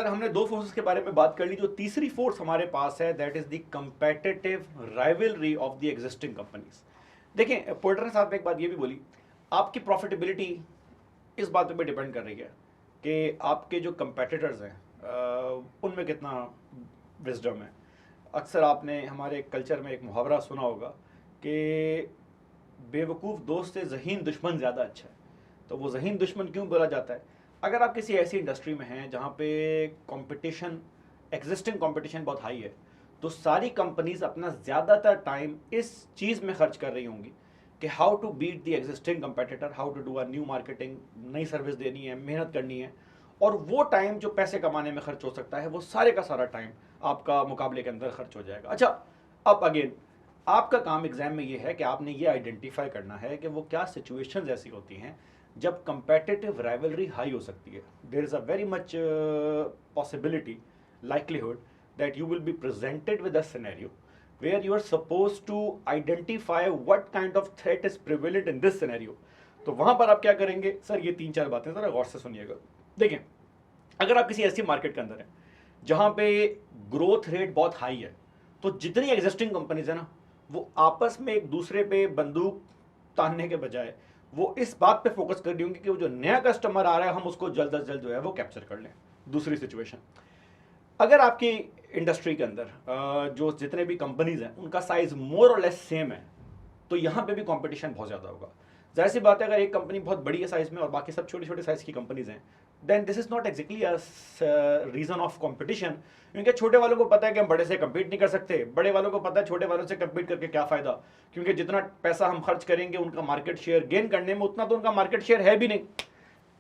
हमने दो फोर्सेस के बारे में बात कर ली, जो तीसरी फोर्स हमारे पास है that is the competitive rivalry of the existing companies. देखें, पोर्टर ने साथ में एक बात ये भी बोली, आपकी प्रॉफिटेबिलिटी इस बात पे भी डिपेंड कर रही है कि आपके जो कंपेटिटर्स हैं उनमें कितना विजडम है। अक्सर आपने हमारे कल्चर में एक मुहावरा सुना होगा कि बेवकूफ़ दोस्त से ज़हीन दुश्मन ज़्यादा अच्छा है। तो वो ज़हीन दुश्मन क्यों बोला जाता है? अगर आप किसी ऐसी इंडस्ट्री में हैं जहाँ पे कंपटीशन, एग्जिस्टिंग कंपटीशन बहुत हाई है, तो सारी कंपनीज अपना ज़्यादातर टाइम इस चीज़ में खर्च कर रही होंगी कि how to beat the existing competitor, how to do a new marketing, नई सर्विस देनी है, मेहनत करनी है। और वो टाइम जो पैसे कमाने में खर्च हो सकता है, वो सारे का सारा टाइम आपका मुकाबले के अंदर खर्च हो जाएगा। अच्छा, अब अगेन आपका काम एग्जाम में ये है कि आपने ये आइडेंटिफाई करना है कि वो क्या सिचुएशंस ऐसी होती हैं जब कंपेटिटिव राइवलरी हाई हो सकती है। There is a very much possibility, likelihood that you will be presented with a scenario where you are supposed to identify what kind of threat is prevalent in this scenario। तो वहां पर आप क्या करेंगे? Sir ये तीन चार बातें जरा गौर से सुनिएगा। देखें, अगर आप किसी ऐसी मार्केट के अंदर हैं जहां पे ग्रोथ रेट बहुत हाई है, तो जितनी एग्जिस्टिंग कंपनीज है ना, वो आपस में एक दूसरे पे बंदूक तानने के बजाय वो इस बात पे फोकस कर रही होंगी कि वो जो नया कस्टमर आ रहा है हम उसको जल्द अज जल्द जो है वो कैप्चर कर लें। दूसरी सिचुएशन, अगर आपकी इंडस्ट्री के अंदर जो जितने भी कंपनीज हैं उनका साइज मोर और लेस सेम है, तो यहाँ पे भी कंपटीशन बहुत ज़्यादा होगा। जाहिर सी बात है, अगर एक कंपनी बहुत बड़ी है साइज में और बाकी सब छोटे छोटे साइज की कंपनीज हैं, then this is not exactly a reason of competition, क्योंकि छोटे वालों को पता है कि हम बड़े से कम्पीट नहीं कर सकते, बड़े वालों को पता है छोटे वालों से कम्पीट करके क्या फ़ायदा, क्योंकि जितना पैसा हम खर्च करेंगे उनका मार्केट शेयर गेन करने में, उतना तो उनका मार्केट शेयर है भी नहीं।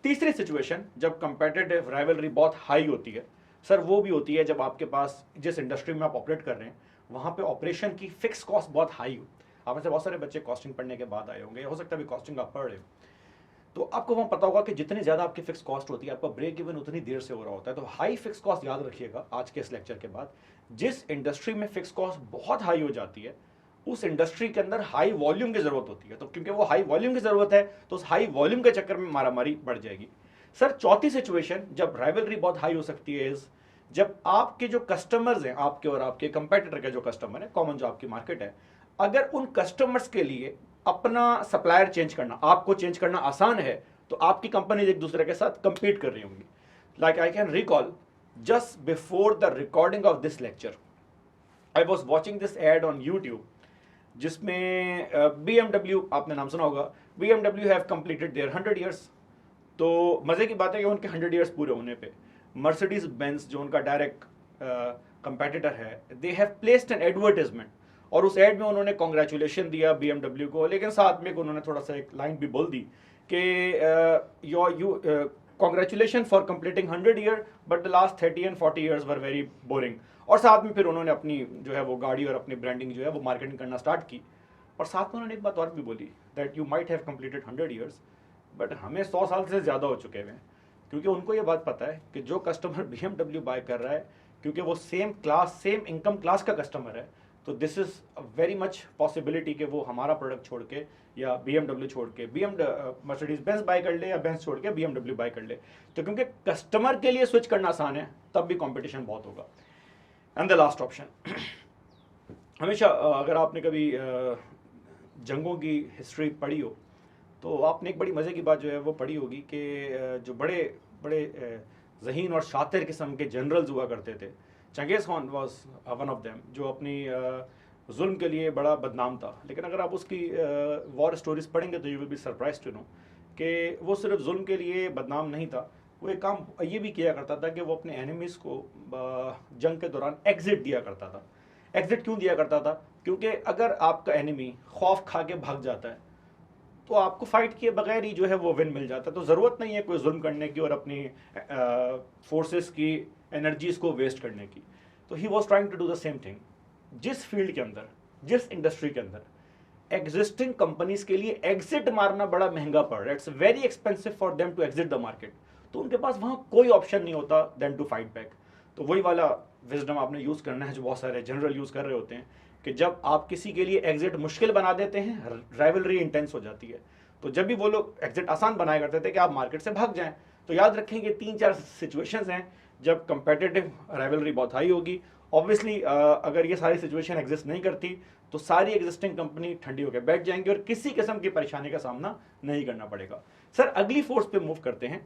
तीसरी सिचुएशन, जब कंपेटिटिव राइवलरी बहुत हाई होती है, सर वो भी होती है जब आपके पास जिस इंडस्ट्री में आप ऑपरेट कर रहे हैं वहाँ पे ऑपरेशन की फिक्स कॉस्ट बहुत हाई हो। आप में से बहुत सारे बच्चे कॉस्टिंग पढ़ने के बाद आए होंगे, हो सकता है भी कॉस्टिंग आप पढ़ रहे हो, तो आपको वहाँ पता होगा कि जितनी ज़्यादा आपकी फिक्स कॉस्ट होती है, आपका ब्रेक इवन उतनी देर से हो रहा होता है। तो हाई फिक्स कॉस्ट याद रखिएगा आज के इस लेक्चर के बाद, जिस इंडस्ट्री में फिक्स कॉस्ट बहुत हाई हो जाती है उस इंडस्ट्री के अंदर हाई वॉल्यूम की ज़रूरत होती है। तो क्योंकि वो हाई वॉल्यूम की ज़रूरत है तो उस हाई वॉल्यूम के चक्कर में मारामारी बढ़ जाएगी। सर चौथी सिचुएशन जब राइवलरी बहुत हाई हो सकती है इज जब आपके जो कस्टमर्स हैं, आपके और आपके कंपेटिटर के जो कस्टमर है, कॉमन जो आपकी मार्केट है, अगर उन कस्टमर्स के लिए अपना सप्लायर चेंज करना, आपको चेंज करना आसान है, तो आपकी कंपनी एक दूसरे के साथ कंपीट कर रही होंगी। Like I can recall just before the recording of this lecture I was watching this ad on YouTube, जिसमें BMW, आपने नाम सुना होगा, BMW have completed their 100 years. तो मज़े की बात है कि उनके 100 ईयर्स पूरे होने पे मर्सिडीज बेंज जो उनका डायरेक्ट कंपेटिटर है, they have placed an advertisement, और उस एड में उन्होंने कॉन्ग्रेचुलेशन दिया BMW को, लेकिन साथ में उन्होंने थोड़ा सा एक लाइन भी बोल दी कि you congratulation for completing 100 year but the last 30 and 40 years were very boring. और साथ में फिर उन्होंने अपनी जो है वो गाड़ी और अपनी ब्रांडिंग जो है वो मार्केटिंग करना स्टार्ट की। और साथ में उन्होंने एक बात और भी बोली that you might have completed 100 years but हमें 100 साल से ज़्यादा हो चुके हैं, क्योंकि उनको ये बात पता है कि जो कस्टमर BMW बाय कर रहा है, क्योंकि वो same class, same income class का कस्टमर है, तो this is very much possibility कि वो हमारा प्रोडक्ट छोड़ के या BMW छोड़ के मर्सिडीज बेंज बाय कर ले या बेंज छोड़ के BMW बाय कर ले। तो क्योंकि कस्टमर के लिए स्विच करना आसान है, तब भी कंपटीशन बहुत होगा। एंड द लास्ट ऑप्शन, हमेशा अगर आपने कभी जंगों की हिस्ट्री पढ़ी हो तो आपने एक बड़ी मज़े की बात जो है वो पढ़ी होगी कि जो बड़े बड़े ज़हीन और शातिर किस्म के जनरल्स हुआ करते थे, Changez Khan was one of them, जो अपनी जुल्म के लिए बड़ा बदनाम था। लेकिन अगर आप उसकी वॉर स्टोरीज पढ़ेंगे तो you will be surprise to know कि वो सिर्फ जुल्म के लिए बदनाम नहीं था, वो एक काम ये भी किया करता था कि वो अपने एनिमीज़ को जंग के दौरान एग्जिट दिया करता था। एग्जिट क्यों दिया करता था? क्योंकि अगर आपका एनिमी खौफ खा के भाग जाता है तो आपको फाइट किए बगैर ही जो है वो विन मिल जाता है। तो ज़रूरत नहीं है कोई जुल्म करने की और अपनी फोर्सेस की एनर्जीज़ को वेस्ट करने की। तो he was trying to do the same thing. जिस फील्ड के अंदर, जिस इंडस्ट्री के अंदर एग्जिस्टिंग कंपनीज के लिए एग्जिट मारना बड़ा महंगा पड़ रहा है, it's very expensive for them to exit the market, तो उनके पास वहाँ कोई ऑप्शन नहीं होता देन टू फाइट बैक। तो वही वाला विजडम आपने यूज़ करना है जो बहुत सारे जनरल यूज़ कर रहे होते हैं कि जब आप किसी के लिए एग्जिट मुश्किल बना देते हैं, राइवलरी इंटेंस हो जाती है। तो जब भी वो लोग एग्जिट आसान बनाया करते थे कि आप मार्केट से भाग जाएं, तो याद रखें कि 3-4 सिचुएशंस हैं जब कंपेटिटिव राइवलरी बहुत हाई होगी। ऑब्वियसली अगर ये सारी सिचुएशन एग्जिस्ट नहीं करती तो सारी एग्जिस्टिंग कंपनी ठंडी होकर बैठ जाएंगी और किसी किस्म की परेशानी का सामना नहीं करना पड़ेगा। सर अगली फोर्स पे मूव करते हैं।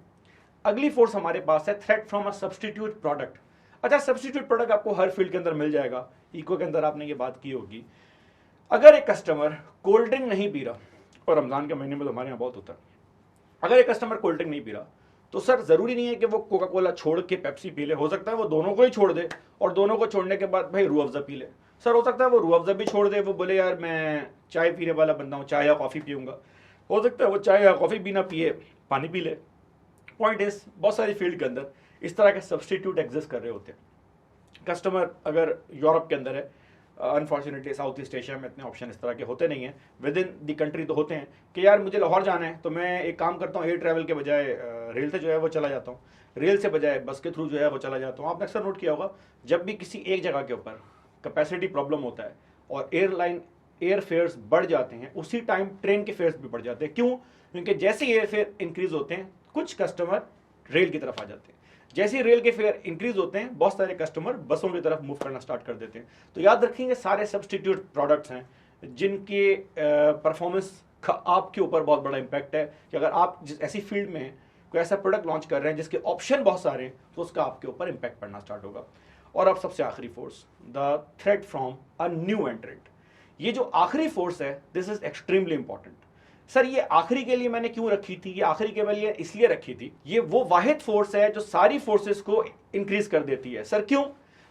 अगली फोर्स हमारे पास है threat from a substitute product. अच्छा, सब्स्टिट्यूट प्रोडक्ट आपको हर फील्ड के अंदर मिल जाएगा, इको के अंदर आपने ये बात की होगी। अगर एक कस्टमर कोल्ड ड्रिंक नहीं पी रहा, और रमजान के महीने में तो हमारे यहाँ बहुत होता है, अगर एक कस्टमर कोल्ड ड्रिंक नहीं पी रहा तो सर जरूरी नहीं है कि वो कोका कोला छोड़ के पेप्सी पी ले, हो सकता है वो दोनों को ही छोड़ दे और दोनों को छोड़ने के बाद भाई रूह अफ़ज़ा पी ले। सर हो सकता है वो रूह अफ़ज़ा भी छोड़ दे, वो बोले यार मैं चाय पीने वाला बंदा हूँ, चाय या कॉफ़ी पीऊँगा। हो सकता है वो चाय या कॉफ़ी भी ना पिए, पानी पी ले। पॉइंट इज बहुत सारी फील्ड के अंदर इस तरह के सब्स्टिट्यूट एग्जिस्ट कर रहे होते हैं। कस्टमर अगर यूरोप के अंदर है, अनफॉर्चुनेटली साउथ ईस्ट एशिया में इतने ऑप्शन इस तरह के होते नहीं हैं, विद इन दी कंट्री तो होते हैं कि यार मुझे लाहौर जाना है तो मैं एक काम करता हूँ, एयर ट्रैवल के बजाय रेल से जो है वो चला जाता हूँ, रेल से बजाय बस के थ्रू जो है वो चला जाता हूँ। आपने अक्सर नोट किया होगा जब भी किसी एक जगह के ऊपर कैपेसिटी प्रॉब्लम होता है और एयर फेयर्स बढ़ जाते हैं, उसी टाइम ट्रेन के फेयर्स भी बढ़ जाते हैं। क्यों? क्योंकि जैसे एयर फेयर इंक्रीज होते हैं कुछ कस्टमर रेल की तरफ आ जाते हैं, जैसे ही रेल के फेयर इंक्रीज होते हैं बहुत सारे कस्टमर बसों की तरफ मूव करना स्टार्ट कर देते हैं। तो याद रखेंगे सारे सब्स्टिट्यूट प्रोडक्ट्स हैं जिनके परफॉर्मेंस का आपके ऊपर बहुत बड़ा इंपैक्ट है कि अगर आप जिस ऐसी फील्ड में कोई ऐसा प्रोडक्ट लॉन्च कर रहे हैं जिसके ऑप्शन बहुत सारे हैं तो उसका आपके ऊपर इंपैक्ट पड़ना स्टार्ट होगा। और अब सबसे आखिरी force, the threat from a new एंट्रेंट। ये जो आखिरी फोर्स है this is extremely important. Sir ये आखिरी के लिए मैंने क्यों रखी थी, ये आखिरी के लिए इसलिए रखी थी, ये वो वाहिद फोर्स है जो सारी फोर्सेस को इंक्रीज कर देती है। सर क्यों?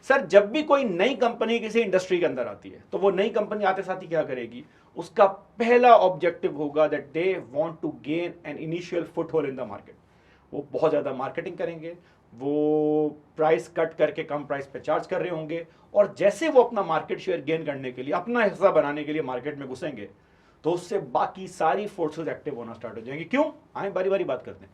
सर जब भी कोई नई कंपनी किसी इंडस्ट्री के अंदर आती है तो वो नई कंपनी आते साथ ही क्या करेगी, उसका पहला ऑब्जेक्टिव होगा that they want to gain an initial foothold in the market. वो बहुत ज़्यादा मार्केटिंग करेंगे, वो प्राइस कट करके कम प्राइस पे चार्ज कर रहे होंगे, और जैसे वो अपना मार्केट शेयर गेन करने के लिए, अपना हिस्सा बनाने के लिए मार्केट में घुसेंगे तो उससे बाकी सारी फोर्सेस एक्टिव होना स्टार्ट हो जाएंगी। क्यों? आए बारी बारी बात करते हैं।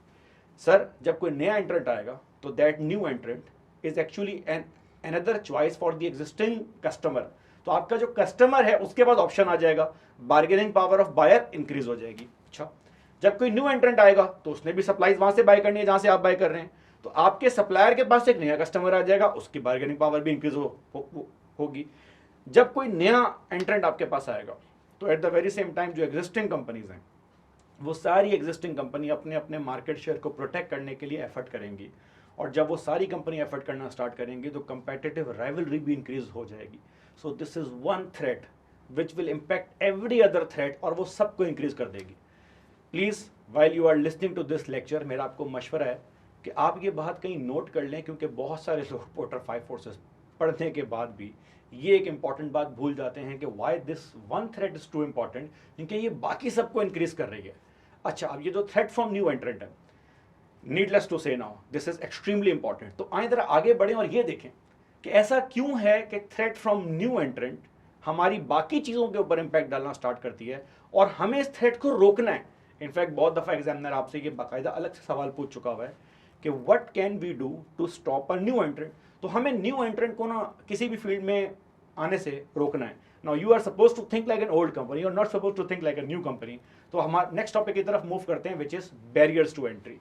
सर जब कोई नया एंट्रेंट आएगा तो that new एंट्रेंट is actually an another choice for the existing customer. तो आपका जो कस्टमर है उसके पास ऑप्शन आ जाएगा, bargaining power of buyer increase हो जाएगी। अच्छा, जब कोई न्यू एंट्रेंट आएगा तो उसने भी सप्लाईज वहां से बाय करनी है जहां से आप बाय कर रहे हैं, तो आपके सप्लायर के पास एक नया कस्टमर आ जाएगा, उसकी बार्गेनिंग पावर भी इंक्रीज होगी। जब कोई नया एंट्रेंट आपके पास आएगा तो at the very same time जो एग्जिस्टिंग कंपनीज हैं वो सारी एग्जिस्टिंग कंपनी अपने अपने मार्केट शेयर को प्रोटेक्ट करने के लिए एफर्ट करेंगी, और जब वो सारी कंपनी एफर्ट करना स्टार्ट करेंगी तो कंपेटिटिव राइवलरी भी इंक्रीज हो जाएगी। So this is one threat which will impact every other threat, और वो सबको इंक्रीज कर देगी। Please while you are listening to this lecture, मेरा आपको मशवरा है कि आप ये बात कहीं नोट कर लें, क्योंकि बहुत सारे लोग पोर्टर 5 फोर्सेस पढ़ने के बाद भी ये एक इंपॉर्टेंट बात भूल जाते हैं कि why this one threat is two important, क्योंकि ये बाकी सबको इंक्रीज कर रही है। अच्छा, अब ये जो थ्रेट फ्रॉम न्यू एंट्रेंट है, नीडलेस टू से now this is extremely important. तो आए जरा आगे बढ़ें और ये देखें कि ऐसा क्यों है कि थ्रेट फ्रॉम न्यू एंट्रेंट हमारी बाकी चीज़ों के ऊपर इंपैक्ट डालना स्टार्ट करती है और हमें इस थ्रेट को रोकना है। इनफैक्ट बहुत दफ़ा एग्जामिनर आपसे ये बाकायदा अलग से सवाल पूछ चुका हुआ है कि what can we do to stop a new entrant. तो हमें न्यू एंट्रेंट को ना किसी भी फील्ड में आने से रोकना है। Now you are suppose to think like an old company, you are not suppose to think like a new company. तो हमारे नेक्स्ट टॉपिक की तरफ मूव करते हैं which is barriers to entry.